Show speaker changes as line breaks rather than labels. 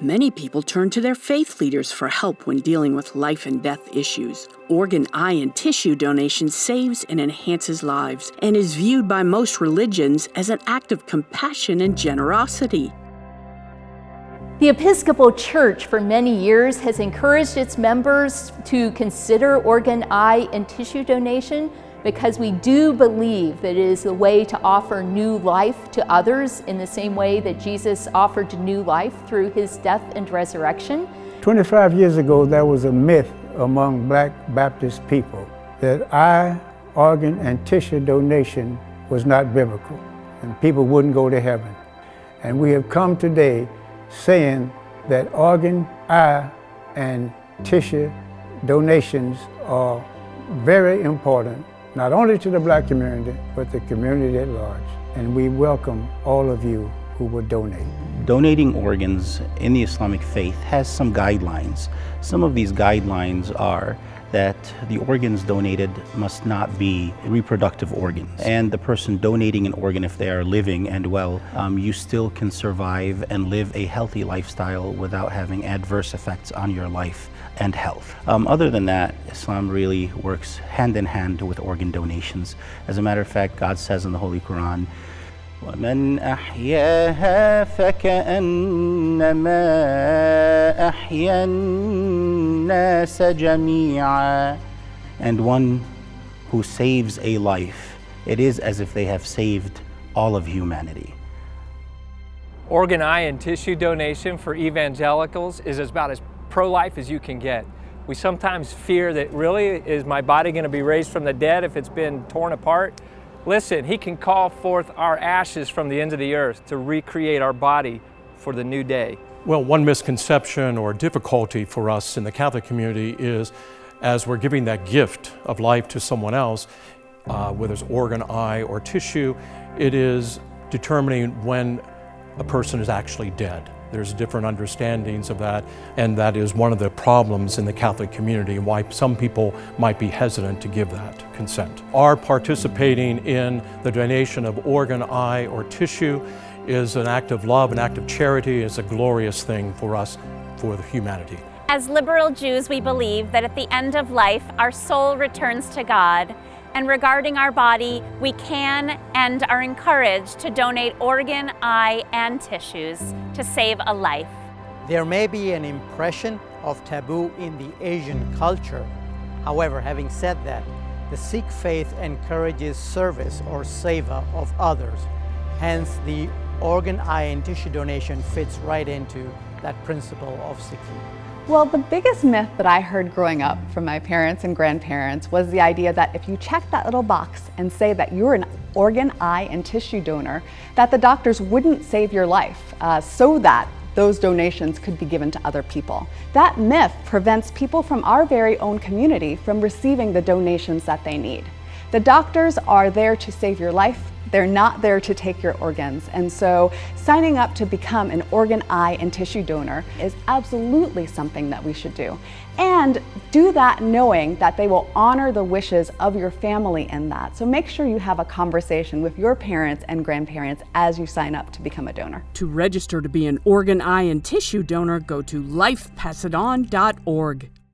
Many people turn to their faith leaders for help when dealing with life and death issues. Organ, eye, and tissue donation saves and enhances lives and is viewed by most religions as an act of compassion and generosity.
The Episcopal Church for many years has encouraged its members to consider organ, eye, and tissue donation because we do believe that it is the way to offer new life to others in the same way that Jesus offered new life through his death and resurrection.
25 years ago, there was a myth among Black Baptist people that eye, organ, and tissue donation was not biblical, and people wouldn't go to heaven. And we have come today saying that organ, eye, and tissue donations are very important, not only to the Black community, but the community at large. And we welcome all of you who will donate.
Donating organs in the Islamic faith has some guidelines. Some of these guidelines are that the organs donated must not be reproductive organs. And the person donating an organ, if they are living and well, you still can survive and live a healthy lifestyle without having adverse effects on your life and health. Other than that, Islam really works hand in hand with organ donations. As a matter of fact, God says in the Holy Quran, وَمَنْ أَحْيَاهَا فَكَأَنَّمَا أَحْيَا النَّاسَ جَمِيعًا. And one who saves a life, it is as if they have saved all of humanity.
Organ, eye, and tissue donation for evangelicals is about as pro-life as you can get. We sometimes fear that really, is my body going to be raised from the dead if it's been torn apart? Listen, he can call forth our ashes from the ends of the earth to recreate our body for the new day.
Well, one misconception or difficulty for us in the Catholic community is as we're giving that gift of life to someone else, whether it's organ, eye, or tissue, it is determining when a person is actually dead. There's different understandings of that, and that is one of the problems in the Catholic community and why some people might be hesitant to give that consent. Our participating in the donation of organ, eye, or tissue is an act of love, an act of charity. It's a glorious thing for us, for the humanity.
As liberal Jews, we believe that at the end of life, our soul returns to God. And regarding our body, we can and are encouraged to donate organ, eye, and tissues to save a life.
There may be an impression of taboo in the Asian culture. However, having said that, the Sikh faith encourages service or seva of others. Hence, the organ, eye, and tissue donation fits right into that principle of Sikhism.
Well, the biggest myth that I heard growing up from my parents and grandparents was the idea that if you check that little box and say that you're an organ, eye, and tissue donor, that the doctors wouldn't save your life so that those donations could be given to other people. That myth prevents people from our very own community from receiving the donations that they need. The doctors are there to save your life. They're not there to take your organs. And so signing up to become an organ, eye, and tissue donor is absolutely something that we should do. And do that knowing that they will honor the wishes of your family in that. So make sure you have a conversation with your parents and grandparents as you sign up to become a donor.
To register to be an organ, eye, and tissue donor, go to lifepassadon.org.